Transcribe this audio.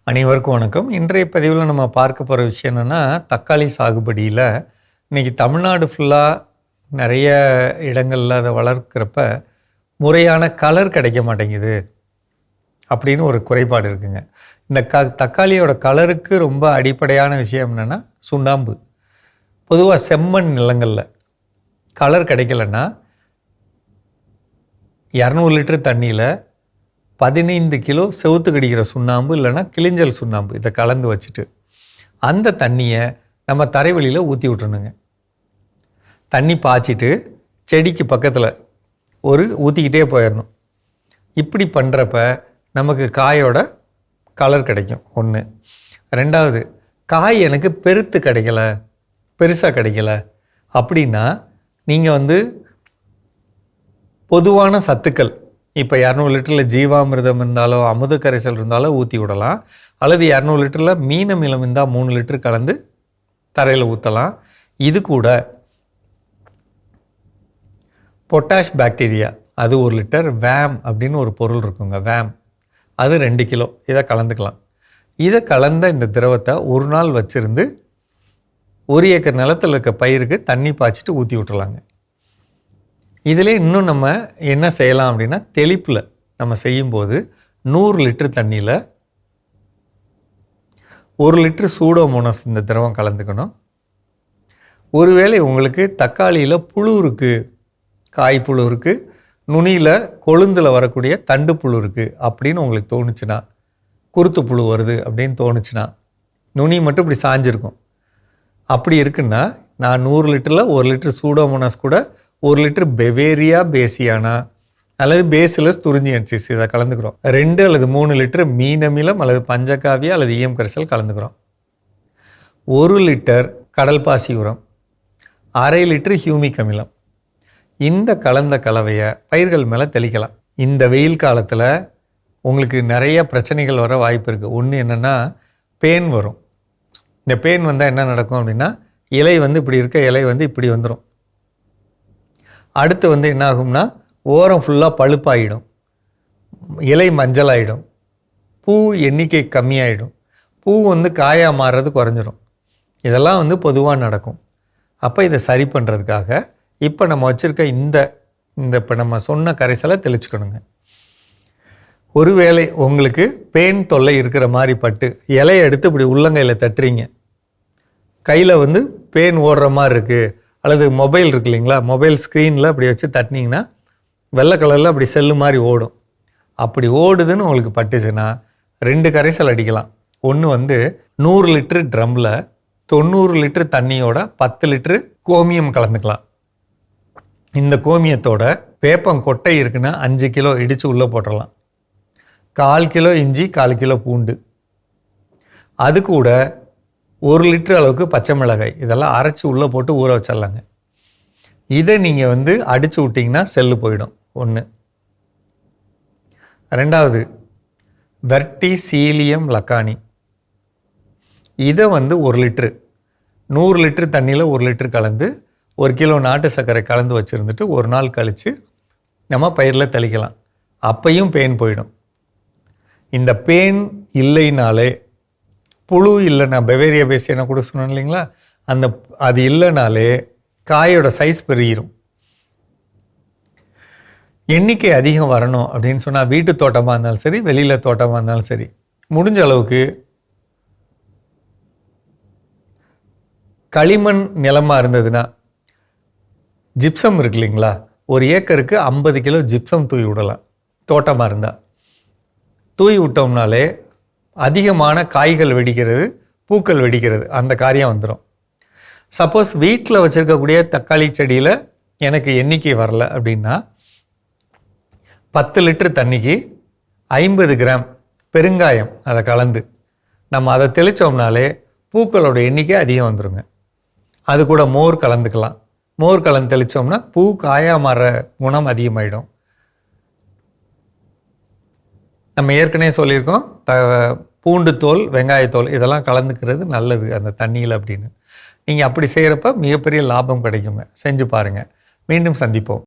அனைவருக்கும் வணக்கம். இன்றைய பதிவில் நம்ம பார்க்க போகிற விஷயம் என்னென்னா, தக்காளி சாகுபடியில் இன்றைக்கி தமிழ்நாடு ஃபுல்லாக நிறைய இடங்களில் அதை வளர்க்குறப்ப முறையான கலர் கிடைக்க மாட்டேங்குது அப்படின்னு ஒரு குறைபாடு இருக்குங்க. இந்த தக்காளியோட கலருக்கு ரொம்ப அடிப்படையான விஷயம் என்னென்னா சுண்ணாம்பு. பொதுவாக செம்மண் நிலங்களில் கலர் கிடைக்கலன்னா 200 லிட்டர் தண்ணியில் 15 கிலோ செவுத்து கடிக்கிற சுண்ணாம்பு இல்லைன்னா கிளிஞ்சல் சுண்ணாம்பு இதை கலந்து வச்சுட்டு அந்த தண்ணியை நம்ம தரைவெளியில் ஊற்றி விட்டுணுங்க. தண்ணி பாய்ச்சிட்டு செடிக்கு பக்கத்தில் ஊற்றிக்கிட்டே போயிடணும். இப்படி பண்ணுறப்ப நமக்கு காயோட கலர் கிடைக்கும். ஒன்று. ரெண்டாவது, காய் எனக்கு பெருசாக கிடைக்கல அப்படின்னா நீங்கள் பொதுவான சத்துக்கள் இப்போ 200 லிட்டரில் ஜீவாமிர்தம் இருந்தாலோ அமுத கரைசல் இருந்தாலோ ஊற்றி விடலாம். அல்லது 200 லிட்டரில் மீன் அமிலம் இருந்தால் 3 லிட்டர் கலந்து தரையில் ஊற்றலாம். இது கூட பொட்டாஷ் பாக்டீரியா அது 1 லிட்டர், வேம் அப்படின்னு ஒரு பொருள் இருக்குங்க, வேம் அது 2 கிலோ, இதை கலந்துக்கலாம். இதை கலந்த இந்த திரவத்தை ஒரு நாள் வச்சுருந்து 1 ஏக்கர் நிலத்தில் இருக்க பயிருக்கு தண்ணி பாய்ச்சிட்டு ஊற்றி விட்டுலாங்க. இதில் இன்னும் நம்ம என்ன செய்யலாம் அப்படின்னா, தெளிப்பில் நம்ம செய்யும்போது 100 லிட்டர் தண்ணியில் 1 லிட்டர் சூடோமோனாஸ் இந்த திரவம் கலந்துக்கணும். ஒருவேளை உங்களுக்கு தக்காளியில் புழு இருக்குது, காய் புழு இருக்குது, நுனியில் கொழுந்தில் வரக்கூடிய தண்டு புழு இருக்குது அப்படின்னு உங்களுக்கு தோணுச்சுன்னா, குருத்து புழு வருது அப்படின்னு தோணுச்சுன்னா, நுனி மட்டும் இப்படி சாஞ்சிருக்கும், அப்படி இருக்குன்னா நான் 100 லிட்டரில் 1 லிட்டர் சூடோமோனாஸ் கூட 1 லிட்டர் பெவேரியா பேசியானா அல்லது பேசிலஸ் துரிஞ்சியன்சிஸ் இதை கலந்துக்கிறோம். 2 அல்லது 3 லிட்டர் மீன் அமிலம் அல்லது பஞ்சகாவியா அல்லது ஈயம் கரைசல் கலந்துக்கிறோம். 1 லிட்டர் கடல் பாசி உரம், 1/2 லிட்டர் ஹியூமிக் அமிலம். இந்த கலந்த கலவையை பயிர்கள் மேலே தெளிக்கலாம். இந்த வெயில் காலத்தில் உங்களுக்கு நிறைய பிரச்சனைகள் வர வாய்ப்பு இருக்குது. ஒன்று என்னென்னா, பேன் வரும். இந்த பேன் வந்தால் என்ன நடக்கும் அப்படின்னா, இலை இப்படி இருக்க இலை இப்படி வந்துடும். அடுத்து என்ன ஆகும்னா, ஓரம் ஃபுல்லாக பழுப்பாகிடும், இலை மஞ்சள் ஆகிடும், பூ எண்ணிக்கை கம்மியாயிடும், பூ காயாக மாறுறது குறைஞ்சிரும். இதெல்லாம் பொதுவாக நடக்கும். அப்போ இதை சரி பண்ணுறதுக்காக இப்போ நம்ம வச்சுருக்க இந்த இப்போ நம்ம சொன்ன கரைசலை தெளிச்சுக்கணுங்க. ஒருவேளை உங்களுக்கு பேன் தொல்லை இருக்கிற மாதிரி பட்டு இலையை எடுத்து இப்படி உள்ளங்கையில் தட்டுறீங்க, கையில் பேன் ஓடுற மாதிரி இருக்குது, அல்லது மொபைல் இருக்கு இல்லைங்களா, மொபைல் ஸ்க்ரீனில் அப்படி வச்சு தட்டினீங்கன்னா வெள்ளை கலரில் அப்படி செல்லு மாதிரி ஓடும். அப்படி ஓடுதுன்னு உங்களுக்கு பட்டுச்சுன்னா 2 கரைசல் அடிக்கலாம். ஒன்று 100 லிட்டரு ட்ரம்மில் 90 லிட்டர் தண்ணியோட 10 லிட்டரு கோமியம் கலந்துக்கலாம். இந்த கோமியத்தோட வேப்பங்கொட்டை இருக்குன்னா 5 கிலோ இடித்து உள்ளே போட்டுடலாம். 1/4 கிலோ இஞ்சி, 1/4 கிலோ பூண்டு, அது கூட 1 லிட்டர் அளவுக்கு பச்சை மிளகாய், இதெல்லாம் அரைச்சி உள்ளே போட்டு ஊற வச்சிடலாங்க. இதை நீங்கள் அடித்து விட்டிங்கன்னா செல்லு போயிடும். ஒன்று. ரெண்டாவது, வெர்டிசீலியம் லக்கானி, இதை 1 லிட்ரு 100 லிட்டர் தண்ணியில் 1 லிட்டர் கலந்து 1 கிலோ நாட்டு சர்க்கரை கலந்து வச்சுருந்துட்டு ஒரு நாள் கழித்து நம்ம பயிரில் தெளிக்கலாம். அப்பையும் பேன் போயிடும். இந்த பேன் இல்லைனாலே, புழு இல்லைன்னா, பெவேரியா பேசியானா கூட சொன்னேன் இல்லைங்களா, அது இல்லைனாலே காயோட சைஸ் பெருகிரும். எண்ணிக்கை அதிகம் வரணும் அப்படின்னு சொன்னால் வீட்டு தோட்டமாக இருந்தாலும் சரி, வெளியில் தோட்டமாக இருந்தாலும் சரி, முடிஞ்ச அளவுக்கு களிமண் நிலமாக இருந்ததுன்னா ஜிப்சம் இருக்கு இல்லைங்களா, 1 ஏக்கருக்கு 50 கிலோ ஜிப்சம் தூவி விடலாம். தோட்டமாக இருந்தால் தூவி விட்டோம்னாலே அதிகமான காய்கள் வெடிக்கிறது, பூக்கள் வெடிக்கிறது, அந்த காரியம் வந்துடும். சப்போஸ் வீட்டில் வச்சுருக்கக்கூடிய தக்காளி செடியில் எனக்கு எண்ணிக்கை வரல அப்படின்னா 10 லிட்டர் தண்ணிக்கு 50 கிராம் பெருங்காயம் அதை கலந்து நம்ம அதை தெளித்தோம்னாலே பூக்களோட எண்ணிக்கை அதிகம் வந்துடுங்க. அது கூட மோர் கலந்துக்கலாம். மோர் கலந்து தெளித்தோம்னா பூ காயாக மாற குணம் அதிகமாகிடும். நம்ம ஏற்கனவே சொல்லியிருக்கோம், பூண்டு தோல், வெங்காயத்தோல் இதெல்லாம் கலந்துக்கிறது நல்லது அந்த தண்ணியில் அப்படின்னு. நீங்கள் அப்படி செய்கிறப்ப மிகப்பெரிய லாபம் கிடைக்குங்க. செஞ்சு பாருங்கள். மீண்டும் சந்திப்போம்.